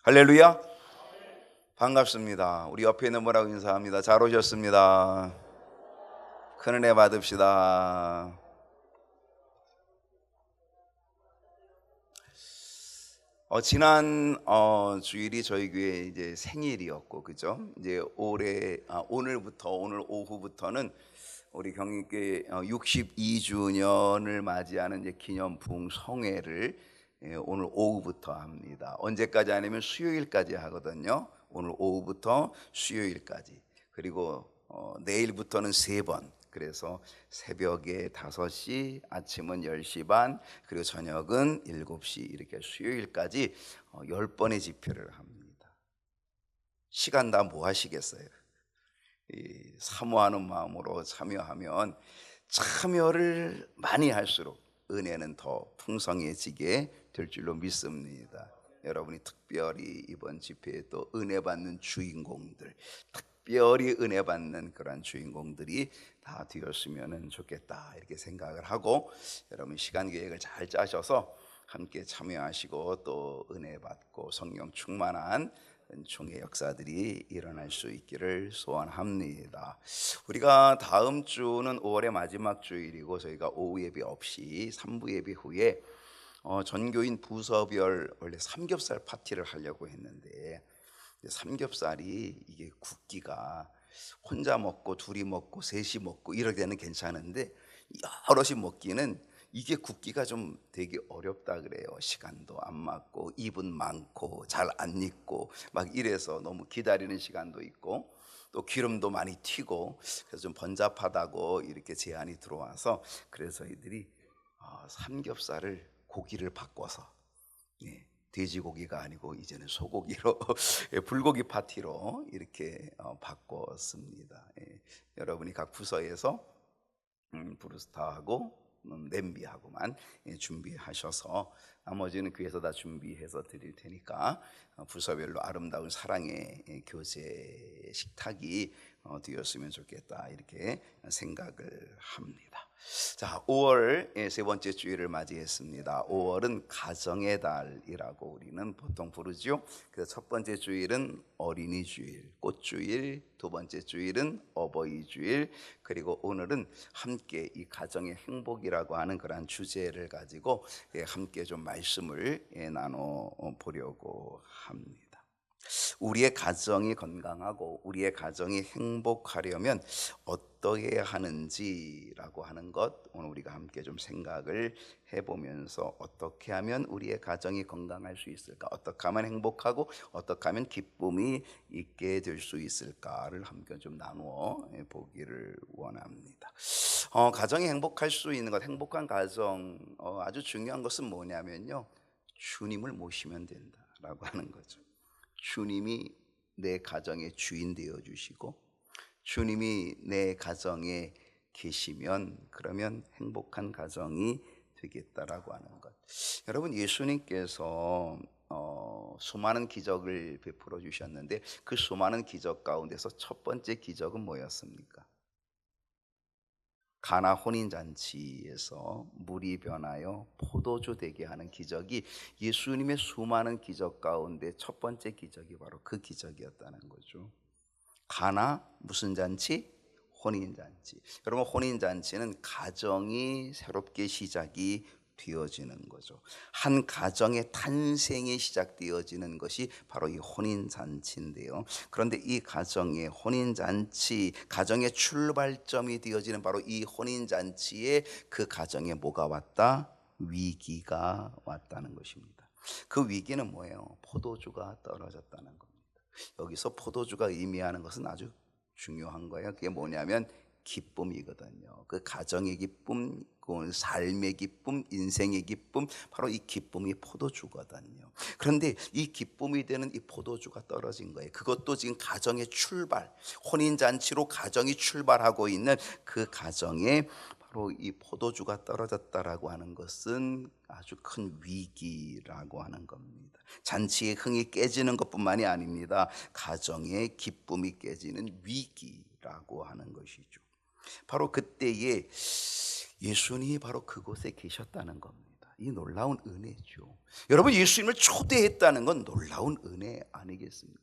할렐루야. 반갑습니다. 우리 옆에 있는 분하고 인사합니다. 잘 오셨습니다. 큰 은혜 받읍시다. 지난 주일이 저희 교회 이제 생일이었고, 그죠? 이제 오늘 오후부터는 우리 경희교회 62주년을 맞이하는 이제 기념 부흥성회를 오늘 오후부터 합니다. 언제까지 하냐면 수요일까지 하거든요. 오늘 오후부터 수요일까지. 그리고 내일부터는 3번. 그래서 새벽에 5시, 아침은 10시 반, 그리고 저녁은 7시, 이렇게 수요일까지 10번의 집회를 합니다. 시간 다 뭐 하시겠어요? 사모하는 마음으로 참여하면 참여를 많이 할수록 은혜는 더 풍성해지게 될 줄로 믿습니다. 여러분이 특별히 이번 집회에 또 은혜 받는 주인공들, 특별히 은혜 받는 그런 주인공들이 다 되었으면 좋겠다, 이렇게 생각을 하고, 여러분 시간 계획을 잘 짜셔서 함께 참여하시고 또 은혜 받고 성령 충만한 은총의 역사들이 일어날 수 있기를 소원합니다. 우리가 다음 주는 5월의 마지막 주일이고, 저희가 오후 예배 없이 3부 예배 후에 전교인 부서별 원래 삼겹살 파티를 하려고 했는데, 삼겹살이 이게 굵기가 혼자 먹고 둘이 먹고 셋이 먹고 이럴 때는 괜찮은데, 여럿이 먹기는 이게 굽기가 좀 되게 어렵다 그래요. 시간도 안 맞고 입은 많고 잘 안 익고 막 이래서 너무 기다리는 시간도 있고 또 기름도 많이 튀고, 그래서 좀 번잡하다고 이렇게 제안이 들어와서, 그래서 저희들이 삼겹살을 고기를 바꿔서, 돼지고기가 아니고 이제는 소고기로 불고기 파티로 이렇게 바꿨습니다. 여러분이 각 부서에서 브루스타하고 냄비하고만 준비하셔서, 나머지는 교회에서 다 준비해서 드릴 테니까 부서별로 아름다운 사랑의 교제 식탁이 되었으면 좋겠다, 이렇게 생각을 합니다. 자, 5월 세 번째 주일을 맞이했습니다. 5월은 가정의 달이라고 우리는 보통 부르죠. 그래서 첫 번째 주일은 어린이 주일, 꽃주일, 두 번째 주일은 어버이 주일, 그리고 오늘은 함께 이 가정의 행복이라고 하는 그런 주제를 가지고 함께 좀 말씀을 나눠 보려고 합니다. 우리의 가정이 건강하고 우리의 가정이 행복하려면 어떻게 해야 하는지라고 하는 것, 오늘 우리가 함께 좀 생각을 해보면서, 어떻게 하면 우리의 가정이 건강할 수 있을까, 어떻게 하면 행복하고 어떻게 하면 기쁨이 있게 될 수 있을까를 함께 좀 나누어 보기를 원합니다. 가정이 행복할 수 있는 것, 행복한 가정, 아주 중요한 것은 뭐냐면요, 주님을 모시면 된다라고 하는 거죠. 주님이 내 가정의 주인 되어 주시고 주님이 내 가정에 계시면, 그러면 행복한 가정이 되겠다라고 하는 것. 여러분, 예수님께서 수많은 기적을 베풀어 주셨는데, 그 수많은 기적 가운데서 첫 번째 기적은 뭐였습니까? 가나 혼인잔치에서 물이 변하여 포도주 되게 하는 기적이, 예수님의 수많은 기적 가운데 첫 번째 기적이 바로 그 기적이었다는 거죠. 가나 무슨 잔치? 혼인잔치. 여러분, 혼인잔치는 가정이 새롭게 시작이 되어지는 거죠. 한 가정의 탄생이 시작되어지는 것이 바로 이 혼인잔치인데요. 그런데 이 가정의 혼인잔치, 가정의 출발점이 되어지는 바로 이 혼인잔치에 그 가정에 뭐가 왔다? 위기가 왔다는 것입니다. 그 위기는 뭐예요? 포도주가 떨어졌다는 겁니다. 여기서 포도주가 의미하는 것은 아주 중요한 거예요. 그게 뭐냐면 기쁨이거든요. 그 가정의 기쁨, 그 삶의 기쁨, 인생의 기쁨, 바로 이 기쁨이 포도주거든요. 그런데 이 기쁨이 되는 이 포도주가 떨어진 거예요. 그것도 지금 가정의 출발, 혼인잔치로 가정이 출발하고 있는 그 가정에 바로 이 포도주가 떨어졌다라고 하는 것은 아주 큰 위기라고 하는 겁니다. 잔치의 흥이 깨지는 것뿐만이 아닙니다. 가정의 기쁨이 깨지는 위기라고 하는 것이죠. 바로 그때에 예수님이 바로 그곳에 계셨다는 겁니다. 이 놀라운 은혜죠. 여러분, 예수님을 초대했다는 건 놀라운 은혜 아니겠습니까?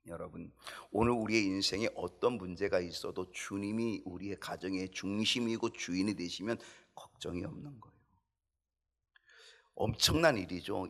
여러분, 오늘 우리의 인생에 어떤 문제가 있어도 주님이 우리의 가정의 중심이고 주인이 되시면 걱정이 없는 거예요. 엄청난 일이죠.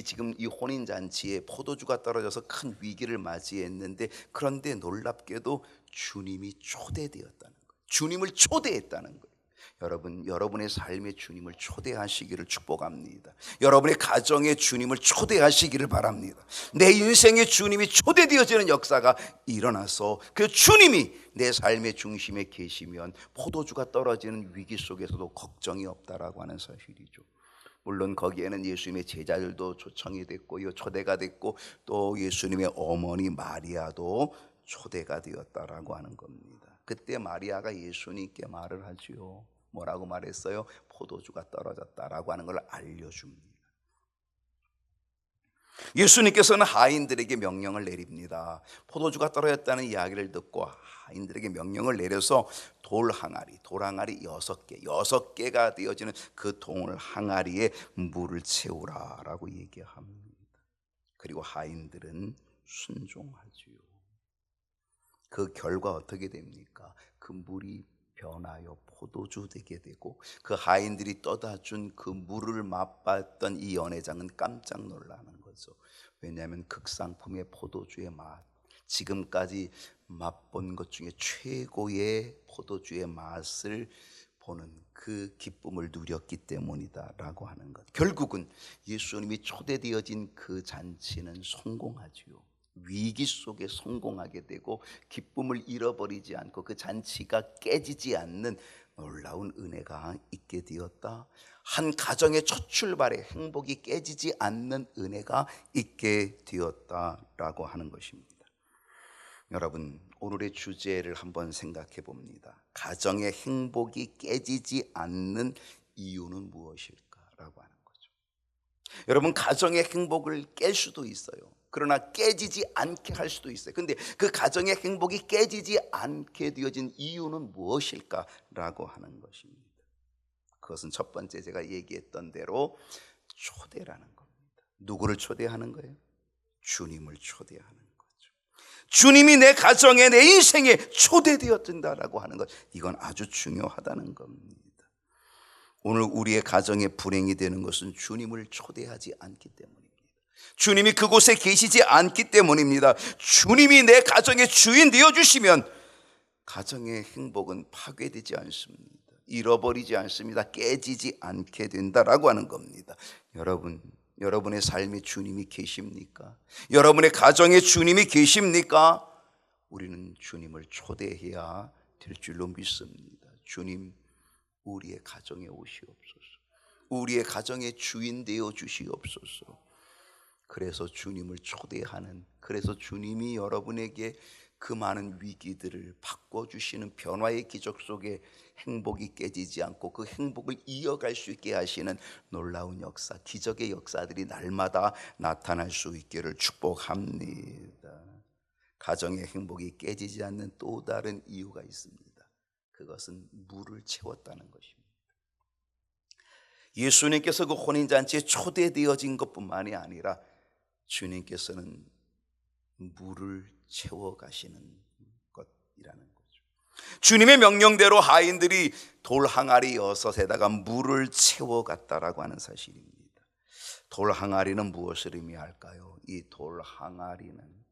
지금 이 혼인잔치에 포도주가 떨어져서 큰 위기를 맞이했는데, 그런데 놀랍게도 주님이 초대되었다는 거예요. 주님을 초대했다는 거예요. 여러분, 여러분의 삶에 주님을 초대하시기를 축복합니다. 여러분의 가정에 주님을 초대하시기를 바랍니다. 내 인생에 주님이 초대되어지는 역사가 일어나서 그 주님이 내 삶의 중심에 계시면 포도주가 떨어지는 위기 속에서도 걱정이 없다라고 하는 사실이죠. 물론 거기에는 예수님의 제자들도 초청이 됐고요, 초대가 됐고, 또 예수님의 어머니 마리아도 초대가 되었다라고 하는 겁니다. 그때 마리아가 예수님께 말을 하지요. 뭐라고 말했어요? 포도주가 떨어졌다라고 하는 걸 알려줍니다. 예수님께서는 하인들에게 명령을 내립니다. 포도주가 떨어졌다는 이야기를 듣고 하인들에게 명령을 내려서 돌 항아리 6개가 되어지는 그 돌 항아리에 물을 채우라라고 얘기합니다. 그리고 하인들은 순종하지요. 그 결과 어떻게 됩니까? 그 물이 변하여 포도주 되게 되고, 그 하인들이 떠다 준 그 물을 맛봤던 이 연회장은 깜짝 놀라는 거죠. 왜냐하면 극상품의 포도주의 맛, 지금까지 맛본 것 중에 최고의 포도주의 맛을 보는 그 기쁨을 누렸기 때문이다라고 하는 것. 결국은 예수님이 초대되어진 그 잔치는 성공하지요. 위기 속에 성공하게 되고 기쁨을 잃어버리지 않고 그 잔치가 깨지지 않는 놀라운 은혜가 있게 되었다. 한 가정의 첫 출발에 행복이 깨지지 않는 은혜가 있게 되었다라고 하는 것입니다. 여러분, 오늘의 주제를 한번 생각해 봅니다. 가정의 행복이 깨지지 않는 이유는 무엇일까라고 하는 거죠. 여러분, 가정의 행복을 깰 수도 있어요. 그러나 깨지지 않게 할 수도 있어요. 근데 그 가정의 행복이 깨지지 않게 되어진 이유는 무엇일까라고 하는 것입니다. 그것은 첫 번째 제가 얘기했던 대로 초대라는 겁니다. 누구를 초대하는 거예요? 주님을 초대하는 거죠. 주님이 내 가정에, 내 인생에 초대되어진다라고 하는 것, 이건 아주 중요하다는 겁니다. 오늘 우리의 가정에 불행이 되는 것은 주님을 초대하지 않기 때문입니다. 주님이 그곳에 계시지 않기 때문입니다. 주님이 내 가정의 주인 되어주시면 가정의 행복은 파괴되지 않습니다. 잃어버리지 않습니다. 깨지지 않게 된다라고 하는 겁니다. 여러분의 삶에 주님이 계십니까? 여러분의 가정에 주님이 계십니까? 우리는 주님을 초대해야 될 줄로 믿습니다. 주님, 우리의 가정에 오시옵소서. 우리의 가정의 주인 되어 주시옵소서. 그래서 주님을 초대하는, 그래서 주님이 여러분에게 그 많은 위기들을 바꿔주시는 변화의 기적 속에 행복이 깨지지 않고 그 행복을 이어갈 수 있게 하시는 놀라운 역사, 기적의 역사들이 날마다 나타날 수 있기를 축복합니다. 가정의 행복이 깨지지 않는 또 다른 이유가 있습니다. 그것은 물을 채웠다는 것입니다. 예수님께서 그 혼인잔치에 초대되어진 것뿐만이 아니라 주님께서는 물을 채워가시는 것이라는 거죠. 주님의 명령대로 하인들이 돌 항아리 6에다가 물을 채워갔다라고 하는 사실입니다. 돌 항아리는 무엇을 의미할까요? 이 돌 항아리는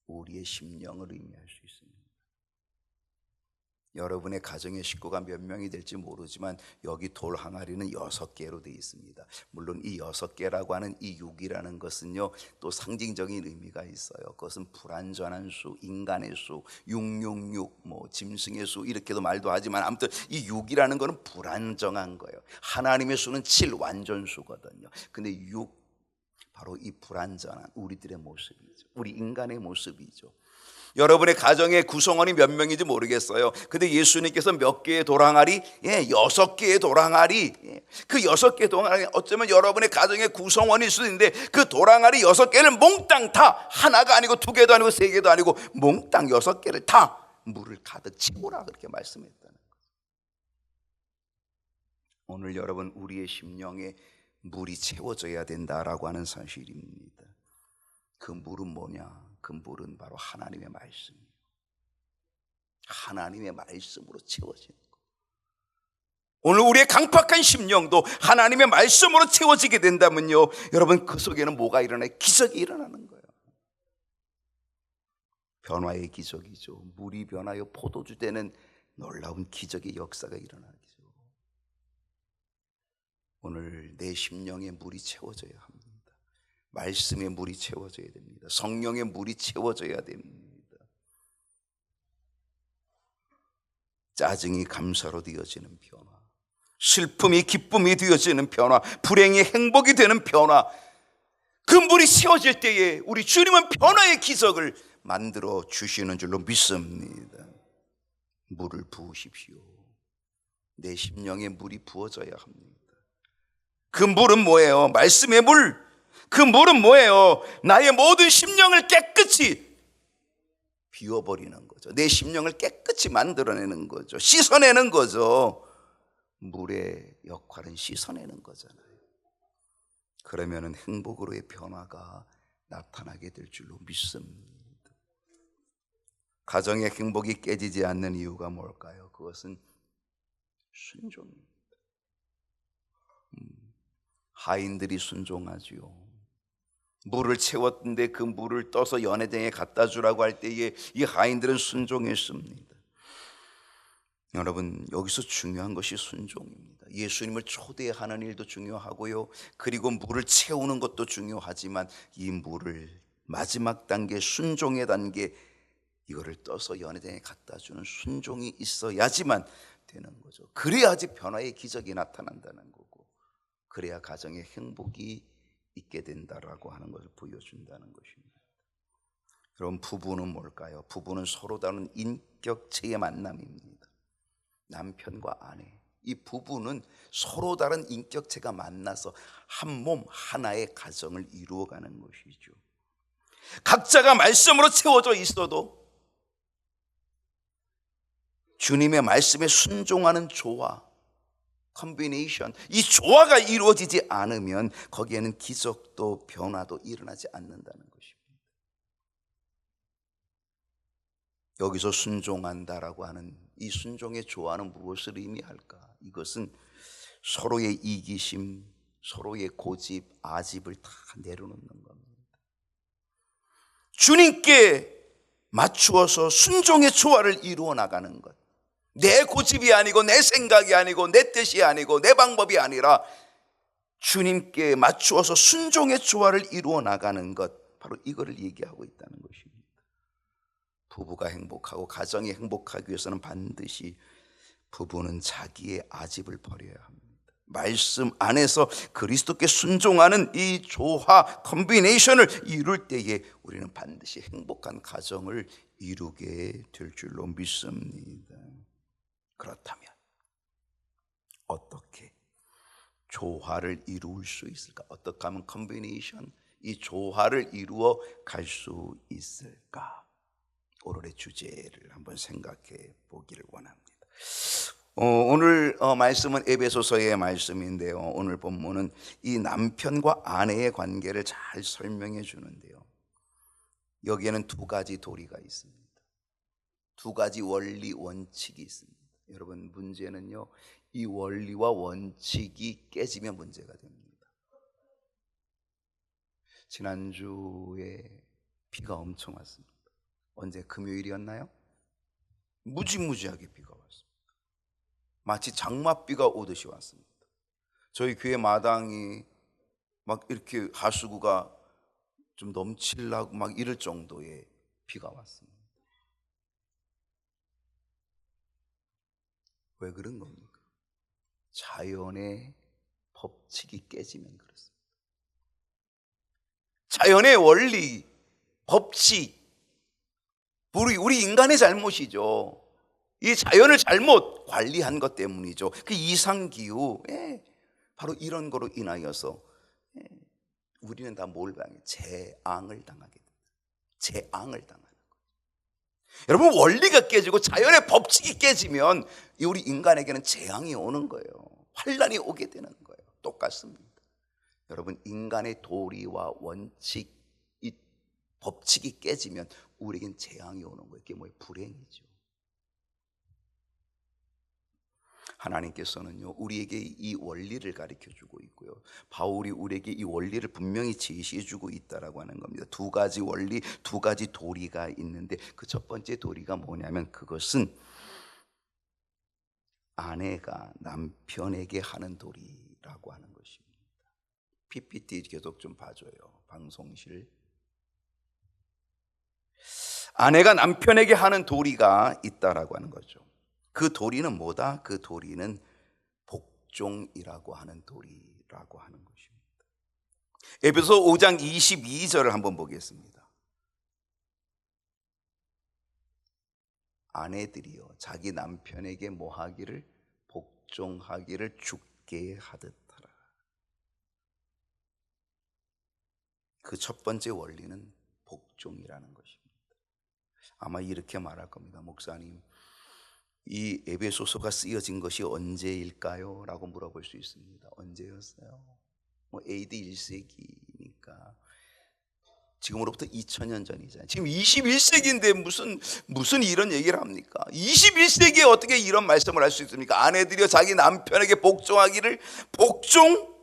우리의 심령을 의미할 수 있습니다. 여러분의 가정의 식구가 몇 명이 될지 모르지만 여기 돌 항아리는 6개로 되어 있습니다. 물론 이 6개라고 하는 이 6이라는 것은요, 또 상징적인 의미가 있어요. 그것은 불완전한 수, 인간의 수, 666, 짐승의 수 이렇게도 말도 하지만 아무튼 이 6이라는 것은 불안정한 거예요. 하나님의 수는 7, 완전수거든요. 근데 6, 바로 이 불완전한 우리들의 모습이죠. 우리 인간의 모습이죠. 여러분의 가정의 구성원이 몇 명인지 모르겠어요. 근데 예수님께서 몇 개의 돌항아리? 6개의 돌항아리. 그 6개의 돌항아리, 어쩌면 여러분의 가정의 구성원일 수도 있는데 그 돌항아리 6개를 몽땅 다, 하나가 아니고 2개도 아니고 3개도 아니고 몽땅 6개를 다 물을 가득 채우라 그렇게 말씀했다는 거예요. 오늘 여러분, 우리의 심령에 물이 채워져야 된다라고 하는 사실입니다. 그 물은 뭐냐? 그 물은 바로 하나님의 말씀이에요. 하나님의 말씀으로 채워지는 거. 오늘 우리의 강팍한 심령도 하나님의 말씀으로 채워지게 된다면요, 여러분, 그 속에는 뭐가 일어나요? 기적이 일어나는 거예요. 변화의 기적이죠. 물이 변하여 포도주 되는 놀라운 기적의 역사가 일어나죠. 오늘 내 심령에 물이 채워져야 합니다. 말씀의 물이 채워져야 됩니다. 성령의 물이 채워져야 됩니다. 짜증이 감사로 되어지는 변화, 슬픔이 기쁨이 되어지는 변화, 불행이 행복이 되는 변화, 그 물이 채워질 때에 우리 주님은 변화의 기적을 만들어 주시는 줄로 믿습니다. 물을 부으십시오. 내 심령에 물이 부어져야 합니다. 그 물은 뭐예요? 말씀의 물. 그 물은 뭐예요? 나의 모든 심령을 깨끗이 비워버리는 거죠. 내 심령을 깨끗이 만들어내는 거죠. 씻어내는 거죠. 물의 역할은 씻어내는 거잖아요. 그러면 행복으로의 변화가 나타나게 될 줄로 믿습니다. 가정의 행복이 깨지지 않는 이유가 뭘까요? 그것은 순종입니다. 하인들이 순종하지요. 물을 채웠는데 그 물을 떠서 연회장에 갖다 주라고 할 때에 이 하인들은 순종했습니다. 여러분, 여기서 중요한 것이 순종입니다. 예수님을 초대하는 일도 중요하고요, 그리고 물을 채우는 것도 중요하지만 이 물을 마지막 단계, 순종의 단계, 이거를 떠서 연회장에 갖다 주는 순종이 있어야지만 되는 거죠. 그래야지 변화의 기적이 나타난다는 거고, 그래야 가정의 행복이 있게 된다라고 하는 것을 보여준다는 것입니다. 그럼 부부는 뭘까요? 부부는 서로 다른 인격체의 만남입니다. 남편과 아내, 이 부부는 서로 다른 인격체가 만나서 한 몸 하나의 가정을 이루어가는 것이죠. 각자가 말씀으로 채워져 있어도 주님의 말씀에 순종하는 조화, 컨비네이션, 이 조화가 이루어지지 않으면 거기에는 기적도 변화도 일어나지 않는다는 것입니다. 여기서 순종한다라고 하는 이 순종의 조화는 무엇을 의미할까? 이것은 서로의 이기심, 서로의 고집, 아집을 다 내려놓는 겁니다. 주님께 맞추어서 순종의 조화를 이루어 나가는 것. 내 고집이 아니고 내 생각이 아니고 내 뜻이 아니고 내 방법이 아니라 주님께 맞추어서 순종의 조화를 이루어 나가는 것, 바로 이거를 얘기하고 있다는 것입니다. 부부가 행복하고 가정이 행복하기 위해서는 반드시 부부는 자기의 아집을 버려야 합니다. 말씀 안에서 그리스도께 순종하는 이 조화, 컨비네이션을 이룰 때에 우리는 반드시 행복한 가정을 이루게 될 줄로 믿습니다. 그렇다면 어떻게 조화를 이룰 수 있을까? 어떻게 하면 컨비네이션, 이 조화를 이루어 갈 수 있을까? 오늘의 주제를 한번 생각해 보기를 원합니다. 오늘 말씀은 에베소서의 말씀인데요, 오늘 본문은 이 남편과 아내의 관계를 잘 설명해 주는데요, 여기에는 두 가지 도리가 있습니다. 두 가지 원리, 원칙이 있습니다. 여러분, 문제는요, 이 원리와 원칙이 깨지면 문제가 됩니다. 지난주에 비가 엄청 왔습니다. 언제? 금요일이었나요? 무지무지하게 비가 왔습니다. 마치 장맛비가 오듯이 왔습니다. 저희 교회 마당이 막 이렇게 하수구가 좀 넘치려고 막 이럴 정도의 비가 왔습니다. 왜 그런 겁니까? 자연의 법칙이 깨지면 그렇습니다. 자연의 원리, 법칙, 우리 인간의 잘못이죠. 이 자연을 잘못 관리한 것 때문이죠. 그 이상기후, 바로 이런 거로 인하여서 우리는 다 뭘 당해? 재앙을 당하게 됩니다. 재앙을 당하는 거예요. 여러분, 원리가 깨지고 자연의 법칙이 깨지면 우리 인간에게는 재앙이 오는 거예요. 환란이 오게 되는 거예요. 똑같습니다. 여러분, 인간의 도리와 원칙, 이 법칙이 깨지면 우리에겐 재앙이 오는 거예요. 이게 뭐예요? 불행이죠. 하나님께서는요, 우리에게 이 원리를 가르쳐 주고 있고요, 바울이 우리에게 이 원리를 분명히 제시해 주고 있다라고 하는 겁니다. 두 가지 원리, 두 가지 도리가 있는데, 그 첫 번째 도리가 뭐냐면 그것은 아내가 남편에게 하는 도리라고 하는 것입니다. PPT 계속 좀 봐줘요, 방송실. 아내가 남편에게 하는 도리가 있다라고 하는 거죠. 그 도리는 뭐다? 그 도리는 복종이라고 하는 도리라고 하는 것입니다. 에베소 5장 22절을 한번 보겠습니다. 아내들이요, 자기 남편에게 뭐 하기를? 복종하기를 주께 하듯 하라. 그 첫 번째 원리는 복종이라는 것입니다. 아마 이렇게 말할 겁니다. 목사님, 이 에베소서가 쓰여진 것이 언제일까요? 라고 물어볼 수 있습니다. 언제였어요? 뭐 AD 1세기니까 지금으로부터 2000년 전이잖아요. 지금 21세기인데 무슨 이런 얘기를 합니까? 21세기에 어떻게 이런 말씀을 할 수 있습니까? 아내들이여 자기 남편에게 복종하기를. 복종?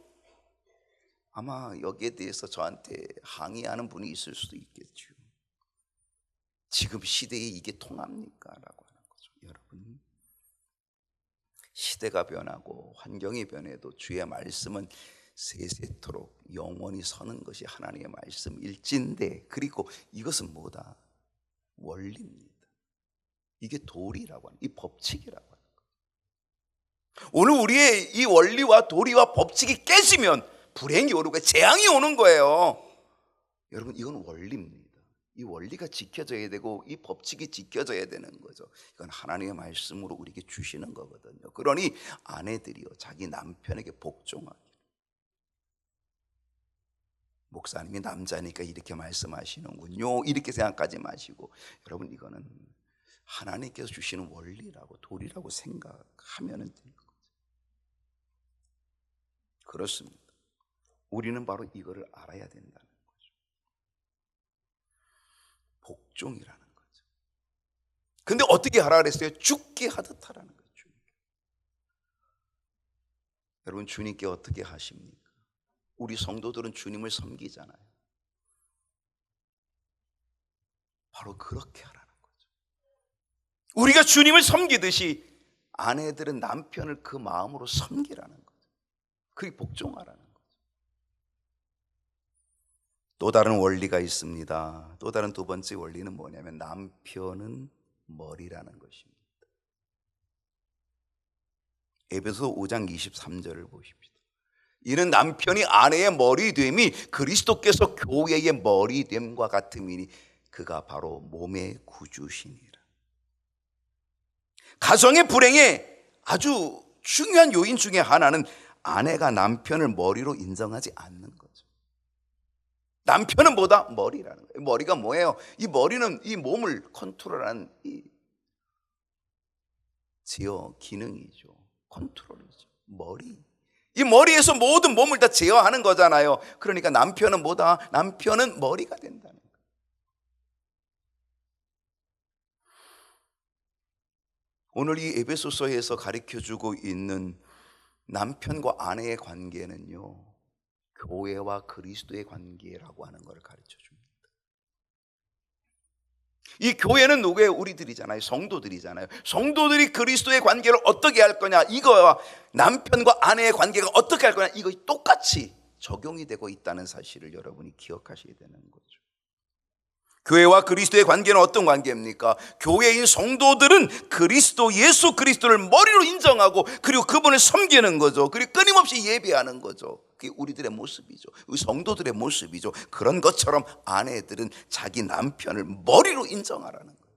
아마 여기에 대해서 저한테 항의하는 분이 있을 수도 있겠죠. 지금 시대에 이게 통합니까? 라고 하는 거죠. 여러분, 시대가 변하고 환경이 변해도 주의 말씀은 세세토록 영원히 서는 것이 하나님의 말씀일진데, 그리고 이것은 뭐다? 원리입니다. 이게 도리라고 하는, 이 법칙이라고 하는 거예요. 오늘 우리의 이 원리와 도리와 법칙이 깨지면 불행이 오르고 재앙이 오는 거예요. 여러분, 이건 원리입니다. 이 원리가 지켜져야 되고 이 법칙이 지켜져야 되는 거죠. 이건 하나님의 말씀으로 우리에게 주시는 거거든요. 그러니 아내들이요, 자기 남편에게 복종하기. 목사님이 남자니까 이렇게 말씀하시는군요, 이렇게 생각하지 마시고, 여러분, 이거는 하나님께서 주시는 원리라고 도리라고 생각하면 되는 거죠. 그렇습니다. 우리는 바로 이거를 알아야 된다는 거죠. 복종이라는 거죠. 근데 어떻게 하라 그랬어요? 죽게 하듯 하라는 거죠. 여러분, 주님께 어떻게 하십니까? 우리 성도들은 주님을 섬기잖아요. 바로 그렇게 하라는 거죠. 우리가 주님을 섬기듯이 아내들은 남편을 그 마음으로 섬기라는 거죠. 그게 복종하라는 거죠. 또 다른 원리가 있습니다. 또 다른 두 번째 원리는 뭐냐면 남편은 머리라는 것입니다. 에베소 5장 23절을 보십시오. 이는 남편이 아내의 머리됨이 그리스도께서 교회의 머리됨과 같음이니 그가 바로 몸의 구주시니라. 가정의 불행에 아주 중요한 요인 중에 하나는 아내가 남편을 머리로 인정하지 않는 거죠. 남편은 뭐다? 머리라는 거예요. 머리가 뭐예요? 이 머리는 이 몸을 컨트롤하는 이 제어 기능이죠. 컨트롤이죠. 머리. 이 머리에서 모든 몸을 다 제어하는 거잖아요. 그러니까 남편은 뭐다? 남편은 머리가 된다는 거예요. 오늘 이 에베소서에서 가르쳐주고 있는 남편과 아내의 관계는요, 교회와 그리스도의 관계라고 하는 걸 가르쳐줍니다. 이 교회는 누구예요? 우리들이잖아요. 성도들이잖아요. 성도들이 그리스도의 관계를 어떻게 할 거냐, 이거와 남편과 아내의 관계가 어떻게 할 거냐, 이거 똑같이 적용이 되고 있다는 사실을 여러분이 기억하셔야 되는 거죠. 교회와 그리스도의 관계는 어떤 관계입니까? 교회인 성도들은 그리스도, 예수 그리스도를 머리로 인정하고 그리고 그분을 섬기는 거죠. 그리고 끊임없이 예배하는 거죠. 그게 우리들의 모습이죠. 우리 성도들의 모습이죠. 그런 것처럼 아내들은 자기 남편을 머리로 인정하라는 거예요.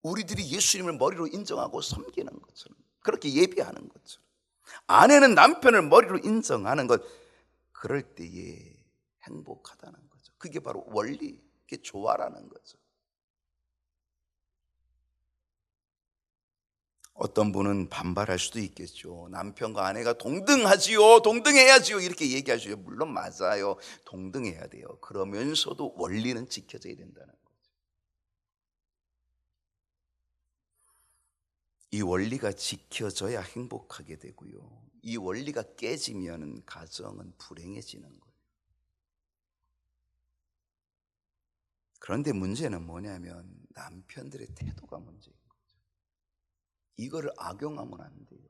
우리들이 예수님을 머리로 인정하고 섬기는 것처럼, 그렇게 예배하는 것처럼 아내는 남편을 머리로 인정하는 것, 그럴 때에 행복하다는 거죠. 그게 바로 원리, 그게 조화라는 거죠. 어떤 분은 반발할 수도 있겠죠. 남편과 아내가 동등하지요, 동등해야지요, 이렇게 얘기하시죠. 물론 맞아요, 동등해야 돼요. 그러면서도 원리는 지켜져야 된다는 거죠. 이 원리가 지켜져야 행복하게 되고요, 이 원리가 깨지면 가정은 불행해지는 거예요. 그런데 문제는 뭐냐면 남편들의 태도가 문제예요. 이거를 악용하면 안 돼요.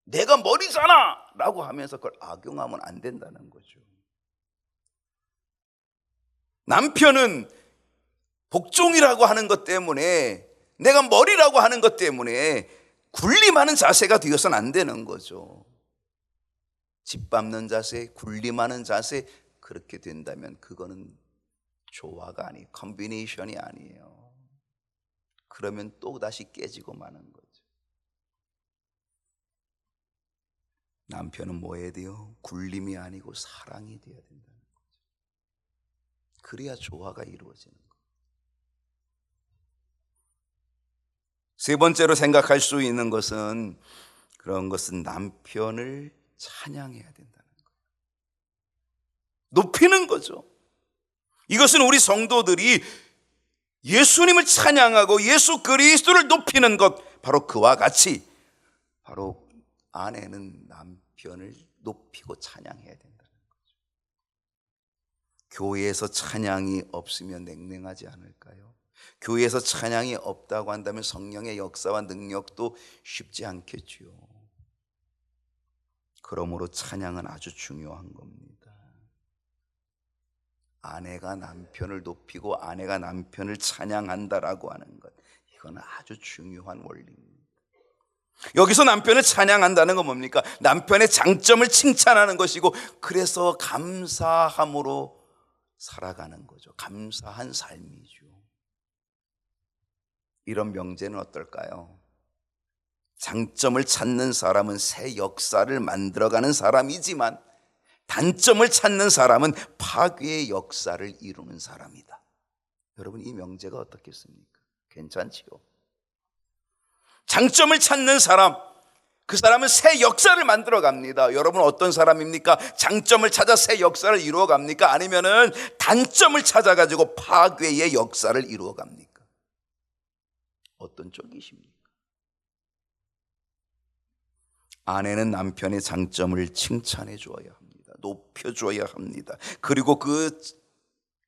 내가 머리잖아! 라고 하면서 그걸 악용하면 안 된다는 거죠. 남편은 복종이라고 하는 것 때문에, 내가 머리라고 하는 것 때문에 군림하는 자세가 되어서는 안 되는 거죠. 집 밟는 자세, 군림하는 자세, 그렇게 된다면 그거는 조화가 아니에요. 컨비네이션이 아니에요. 그러면 또 다시 깨지고 마는 거죠. 남편은 뭐 해야 돼요? 굴림이 아니고 사랑이 돼야 된다는 거죠. 그래야 조화가 이루어지는 거예요. 세 번째로 생각할 수 있는 것은, 그런 것은 남편을 찬양해야 된다는 거예요. 높이는 거죠. 이것은 우리 성도들이 예수님을 찬양하고 예수 그리스도를 높이는 것, 바로 그와 같이 바로 아내는 남편을 높이고 찬양해야 된다는 거죠. 교회에서 찬양이 없으면 냉랭하지 않을까요? 교회에서 찬양이 없다고 한다면 성령의 역사와 능력도 쉽지 않겠지요. 그러므로 찬양은 아주 중요한 겁니다. 아내가 남편을 높이고 아내가 남편을 찬양한다라고 하는 것, 이건 아주 중요한 원리입니다. 여기서 남편을 찬양한다는 건 뭡니까? 남편의 장점을 칭찬하는 것이고, 그래서 감사함으로 살아가는 거죠. 감사한 삶이죠. 이런 명제는 어떨까요? 장점을 찾는 사람은 새 역사를 만들어가는 사람이지만, 단점을 찾는 사람은 파괴의 역사를 이루는 사람이다. 여러분, 이 명제가 어떻겠습니까? 괜찮지요? 장점을 찾는 사람, 그 사람은 새 역사를 만들어 갑니다. 여러분, 어떤 사람입니까? 장점을 찾아 새 역사를 이루어 갑니까? 아니면은 단점을 찾아가지고 파괴의 역사를 이루어 갑니까? 어떤 쪽이십니까? 아내는 남편의 장점을 칭찬해 주어야 합니다. 높여 주어야 합니다. 그리고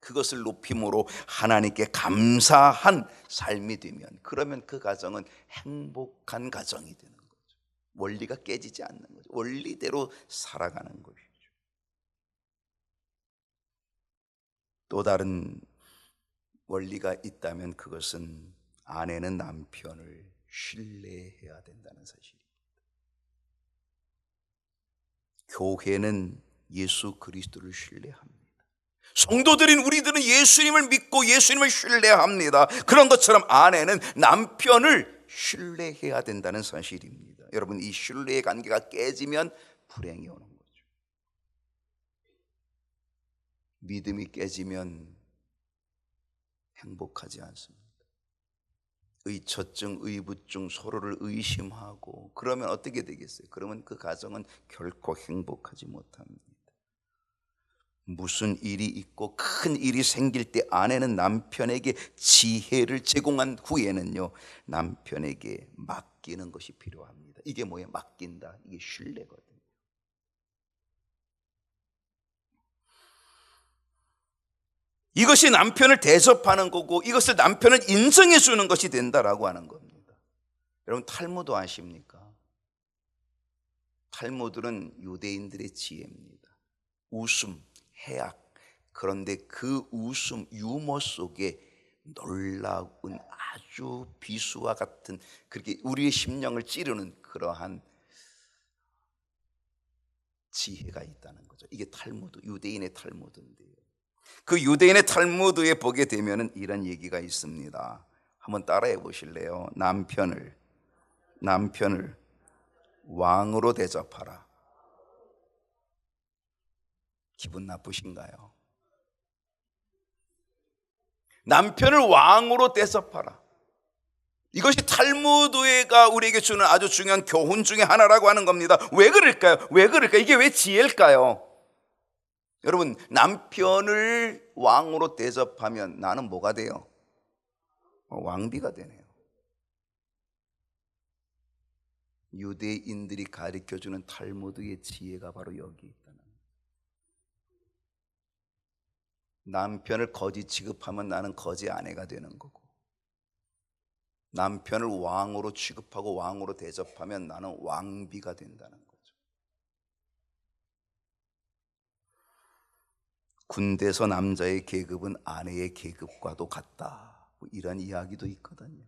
그것을 높임으로 하나님께 감사한 삶이 되면, 그러면 그 가정은 행복한 가정이 되는 거죠. 원리가 깨지지 않는 거죠. 원리대로 살아가는 것이죠. 또 다른 원리가 있다면 그것은 아내는 남편을 신뢰해야 된다는 사실입니다. 교회는 예수 그리스도를 신뢰합니다. 성도들인 우리들은 예수님을 믿고 예수님을 신뢰합니다. 그런 것처럼 아내는 남편을 신뢰해야 된다는 사실입니다. 여러분, 이 신뢰의 관계가 깨지면 불행이 오는 거죠. 믿음이 깨지면 행복하지 않습니다. 의처증, 의부증, 서로를 의심하고, 그러면 어떻게 되겠어요? 그러면 그 가정은 결코 행복하지 못합니다. 무슨 일이 있고 큰 일이 생길 때 아내는 남편에게 지혜를 제공한 후에는요, 남편에게 맡기는 것이 필요합니다. 이게 뭐예요? 맡긴다. 이게 신뢰거든요. 이것이 남편을 대접하는 거고, 이것을 남편을 인정해 주는 것이 된다라고 하는 겁니다. 여러분, 탈무드 아십니까? 탈무드는 유대인들의 지혜입니다. 웃음, 해악. 그런데 그 웃음, 유머 속에 놀라운 아주 비수와 같은, 그렇게 우리의 심령을 찌르는 그러한 지혜가 있다는 거죠. 이게 탈무드, 유대인의 탈무드인데요. 그 유대인의 탈무드에 보게 되면 이런 얘기가 있습니다. 한번 따라해 보실래요? 남편을 왕으로 대접하라. 기분 나쁘신가요? 남편을 왕으로 대접하라. 이것이 탈무드가 우리에게 주는 아주 중요한 교훈 중에 하나라고 하는 겁니다. 왜 그럴까요? 왜 그럴까요? 이게 왜 지혜일까요? 여러분, 남편을 왕으로 대접하면 나는 뭐가 돼요? 왕비가 되네요. 유대인들이 가르쳐주는 탈무드의 지혜가 바로 여기 있다는 거예요. 남편을 거지 취급하면 나는 거지 아내가 되는 거고, 남편을 왕으로 취급하고 왕으로 대접하면 나는 왕비가 된다는 거죠. 군대에서 남자의 계급은 아내의 계급과도 같다, 이런 이야기도 있거든요.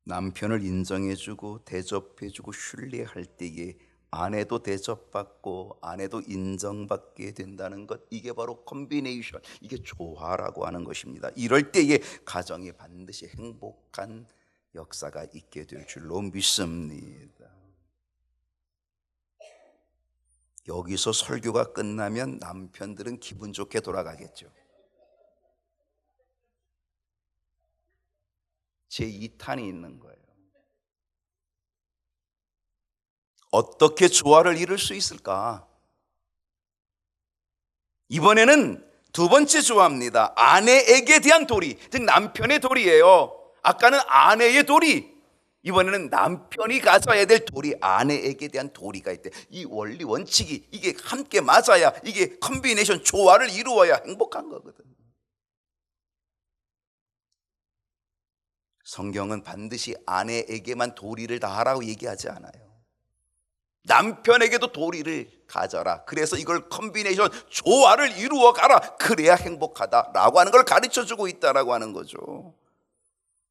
남편을 인정해주고 대접해주고 신뢰할 때에 아내도 대접받고 아내도 인정받게 된다는 것, 이게 바로 콤비네이션, 이게 조화라고 하는 것입니다. 이럴 때에 가정에 반드시 행복한 역사가 있게 될 줄로 믿습니다. 여기서 설교가 끝나면 남편들은 기분 좋게 돌아가겠죠. 제 2탄이 있는 거예요. 어떻게 조화를 이룰 수 있을까? 이번에는 두 번째 조화입니다. 아내에게 대한 도리, 즉 남편의 도리예요. 아까는 아내의 도리, 이번에는 남편이 가져야 될 도리, 아내에게 대한 도리가 있대. 이 원리 원칙이 이게 함께 맞아야, 이게 콤비네이션 조화를 이루어야 행복한 거거든. 성경은 반드시 아내에게만 도리를 다하라고 얘기하지 않아요. 남편에게도 도리를 가져라. 그래서 이걸 콤비네이션 조화를 이루어 가라. 그래야 행복하다라고 하는 걸 가르쳐주고 있다라고 하는 거죠.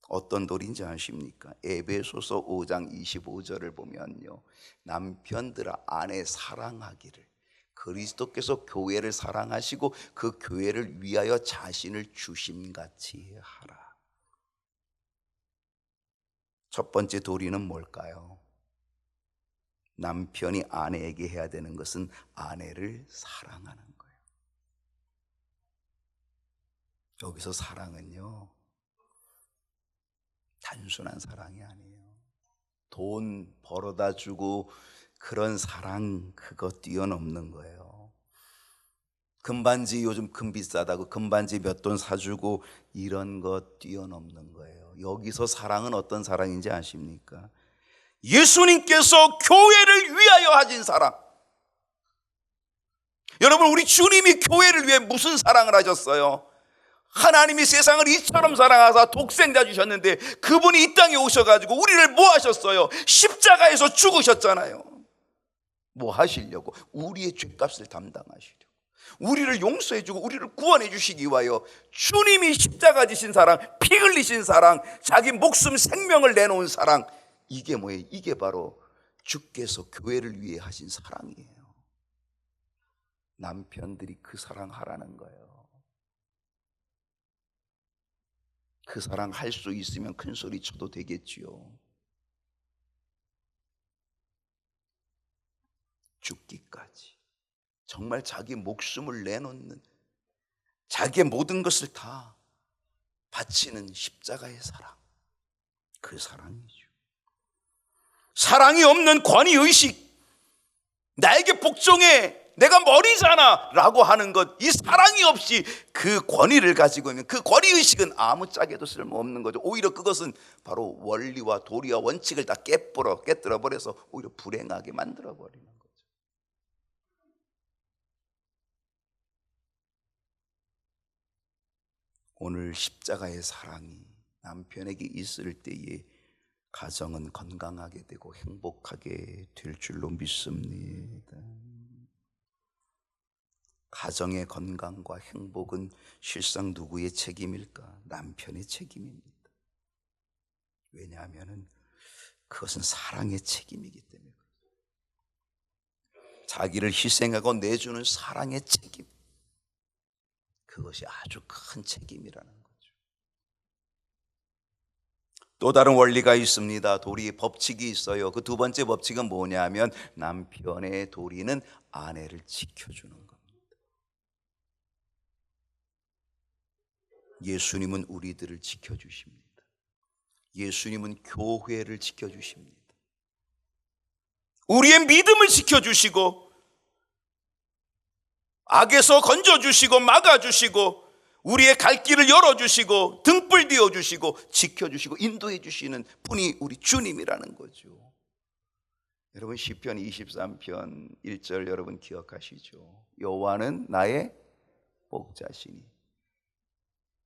어떤 도리인지 아십니까? 에베소서 5장 25절을 보면요, 남편들아 아내 사랑하기를 그리스도께서 교회를 사랑하시고 그 교회를 위하여 자신을 주심같이 하라. 첫 번째 도리는 뭘까요? 남편이 아내에게 해야 되는 것은 아내를 사랑하는 거예요. 여기서 사랑은요, 단순한 사랑이 아니에요. 돈 벌어다 주고 그런 사랑, 그거 뛰어넘는 거예요. 금반지 요즘 금 비싸다고 금반지 몇 돈 사주고 이런 거 뛰어넘는 거예요. 여기서 사랑은 어떤 사랑인지 아십니까? 예수님께서 교회를 위하여 하신 사랑. 여러분, 우리 주님이 교회를 위해 무슨 사랑을 하셨어요? 하나님이 세상을 이처럼 사랑하사 독생자 주셨는데 그분이 이 땅에 오셔가지고 우리를 뭐 하셨어요? 십자가에서 죽으셨잖아요. 뭐 하시려고? 우리의 죄값을 담당하시려고, 우리를 용서해주고 우리를 구원해 주시기 위하여 주님이 십자가 지신 사랑, 피 흘리신 사랑, 자기 목숨 생명을 내놓은 사랑, 이게 뭐예요? 이게 바로 주께서 교회를 위해 하신 사랑이에요. 남편들이 그 사랑 하라는 거예요. 그 사랑 할 수 있으면 큰 소리 쳐도 되겠지요. 죽기까지 정말 자기 목숨을 내놓는, 자기의 모든 것을 다 바치는 십자가의 사랑, 그 사랑이죠. 사랑이 없는 권위의식, 나에게 복종해, 내가 머리잖아 라고 하는 것, 이 사랑이 없이 그 권위를 가지고 있는 그 권위의식은 아무짝에도 쓸모없는 거죠. 오히려 그것은 바로 원리와 도리와 원칙을 다 깨뜨려 버려서 오히려 불행하게 만들어 버리는 거죠. 오늘 십자가의 사랑이 남편에게 있을 때에 가정은 건강하게 되고 행복하게 될 줄로 믿습니다. 가정의 건강과 행복은 실상 누구의 책임일까? 남편의 책임입니다. 왜냐하면 그것은 사랑의 책임이기 때문에, 자기를 희생하고 내주는 사랑의 책임, 그것이 아주 큰 책임이라는 거죠. 또 다른 원리가 있습니다. 도리 법칙이 있어요. 그 두 번째 법칙은 뭐냐면 남편의 도리는 아내를 지켜주는 겁니다. 예수님은 우리들을 지켜주십니다. 예수님은 교회를 지켜주십니다. 우리의 믿음을 지켜주시고 악에서 건져주시고 막아주시고 우리의 갈 길을 열어주시고 등불 띄워주시고 지켜주시고 인도해주시는 분이 우리 주님이라는 거죠. 여러분 시편 23편 1절 여러분 기억하시죠? 여호와는 나의 목자시니,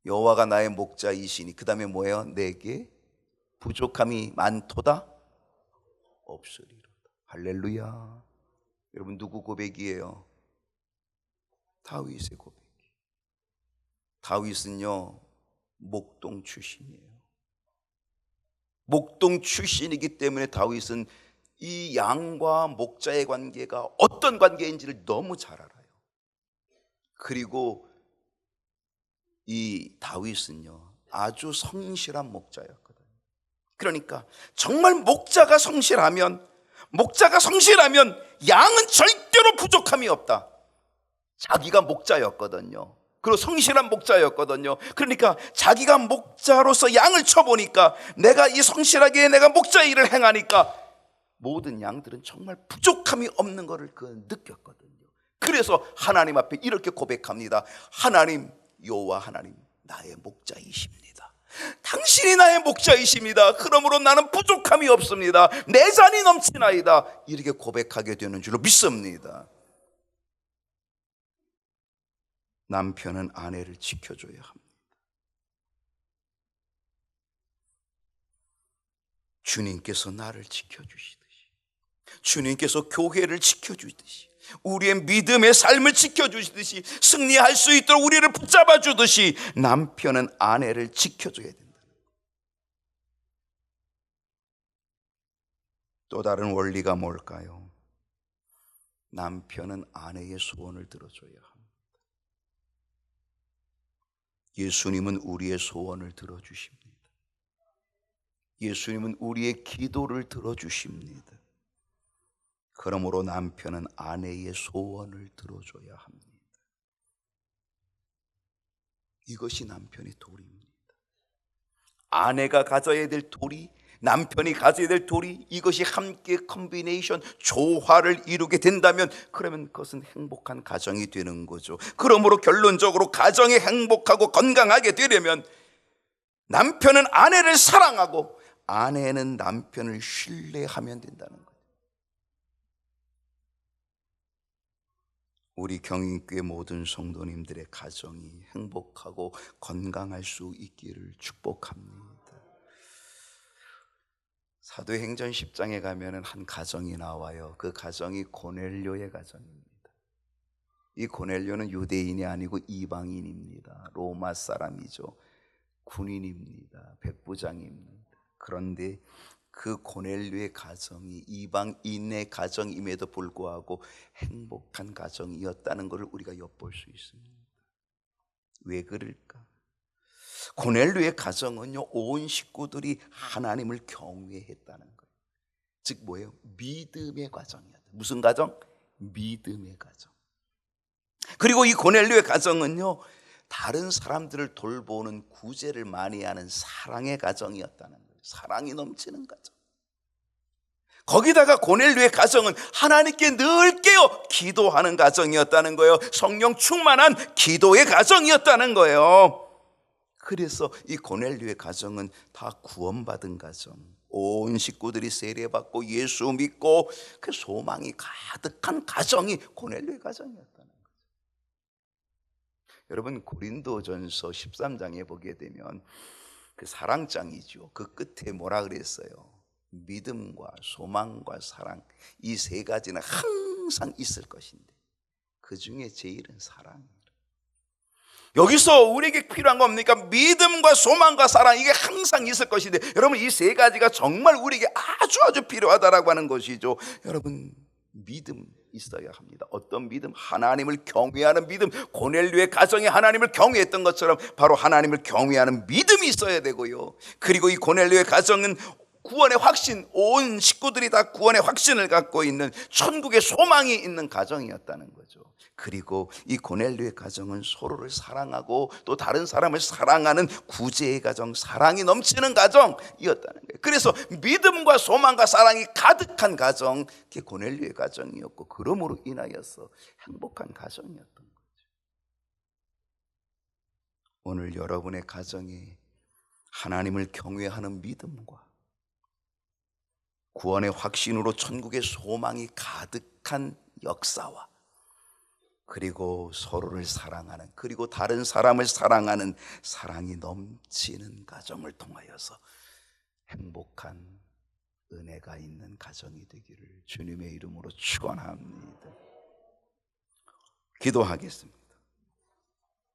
여호와가 나의 목자이시니 그 다음에 뭐예요? 내게 부족함이 많도다 없으리로다. 할렐루야. 여러분 누구 고백이에요? 다윗의 고백. 다윗은요 목동 출신이에요. 목동 출신이기 때문에 다윗은 이 양과 목자의 관계가 어떤 관계인지를 너무 잘 알아요. 그리고 이 다윗은요 아주 성실한 목자였거든요. 그러니까 정말 목자가 성실하면 양은 절대로 부족함이 없다. 자기가 목자였거든요. 그리고 성실한 목자였거든요. 그러니까 자기가 목자로서 양을 쳐보니까 내가 이 성실하게 내가 목자 일을 행하니까 모든 양들은 정말 부족함이 없는 것을 느꼈거든요. 그래서 하나님 앞에 이렇게 고백합니다. 하나님, 여호와 하나님 나의 목자이십니다. 당신이 나의 목자이십니다. 그러므로 나는 부족함이 없습니다. 내 잔이 넘치나이다. 이렇게 고백하게 되는 줄로 믿습니다. 남편은 아내를 지켜줘야 합니다. 주님께서 나를 지켜주시듯이, 주님께서 교회를 지켜주듯이, 우리의 믿음의 삶을 지켜주시듯이, 승리할 수 있도록 우리를 붙잡아 주듯이 남편은 아내를 지켜줘야 된다. 또 다른 원리가 뭘까요? 남편은 아내의 소원을 들어줘야 합니다. 예수님은 우리의 소원을 들어주십니다. 예수님은 우리의 기도를 들어주십니다. 그러므로 남편은 아내의 소원을 들어줘야 합니다. 이것이 남편의 도리입니다. 아내가 가져야 될 도리, 남편이 가져야 될 도리, 이것이 함께 컨비네이션, 조화를 이루게 된다면 그러면 그것은 행복한 가정이 되는 거죠. 그러므로 결론적으로 가정이 행복하고 건강하게 되려면 남편은 아내를 사랑하고 아내는 남편을 신뢰하면 된다는 거예요. 우리 경인교회 모든 성도님들의 가정이 행복하고 건강할 수 있기를 축복합니다. 사도행전 10장에 가면은 한 가정이 나와요. 그 가정이 고넬료의 가정입니다. 이 고넬료는 유대인이 아니고 이방인입니다. 로마 사람이죠. 군인입니다. 백부장입니다. 그런데 그 고넬료의 가정이 이방인의 가정임에도 불구하고 행복한 가정이었다는 것을 우리가 엿볼 수 있습니다. 왜 그럴까? 고넬료의 가정은요, 온 식구들이 하나님을 경외했다는 거예요. 즉 뭐예요? 믿음의 가정이었다. 무슨 가정? 믿음의 가정. 그리고 이 고넬료의 가정은요, 다른 사람들을 돌보는 구제를 많이 하는 사랑의 가정이었다는 거예요. 사랑이 넘치는 가정. 거기다가 고넬료의 가정은 하나님께 늘 깨어 기도하는 가정이었다는 거예요. 성령 충만한 기도의 가정이었다는 거예요. 그래서 이 고넬료의 가정은 다 구원받은 가정, 온 식구들이 세례받고 예수 믿고 그 소망이 가득한 가정이 고넬료의 가정이었다는 거죠. 여러분 고린도전서 13장에 보게 되면 그 사랑장이죠. 그 끝에 뭐라 그랬어요? 믿음과 소망과 사랑, 이 세 가지는 항상 있을 것인데 그 중에 제일은 사랑이에요. 여기서 우리에게 필요한 건 뭡니까? 믿음과 소망과 사랑, 이게 항상 있을 것인데 여러분 이 세 가지가 정말 우리에게 아주 필요하다라고 하는 것이죠. 여러분 믿음 있어야 합니다. 어떤 믿음? 하나님을 경외하는 믿음. 고넬료의 가정이 하나님을 경외했던 것처럼 바로 하나님을 경외하는 믿음이 있어야 되고요. 그리고 이 고넬료의 가정은 구원의 확신, 온 식구들이 다 구원의 확신을 갖고 있는 천국의 소망이 있는 가정이었다는 거죠. 그리고 이 고넬료의 가정은 서로를 사랑하고 또 다른 사람을 사랑하는 구제의 가정, 사랑이 넘치는 가정이었다는 거예요. 그래서 믿음과 소망과 사랑이 가득한 가정, 그게 고넬료의 가정이었고, 그러므로 인하여서 행복한 가정이었던 거죠. 오늘 여러분의 가정에 하나님을 경외하는 믿음과 구원의 확신으로 천국의 소망이 가득한 역사와, 그리고 서로를 사랑하는, 그리고 다른 사람을 사랑하는 사랑이 넘치는 가정을 통하여서 행복한 은혜가 있는 가정이 되기를 주님의 이름으로 축원합니다. 기도하겠습니다.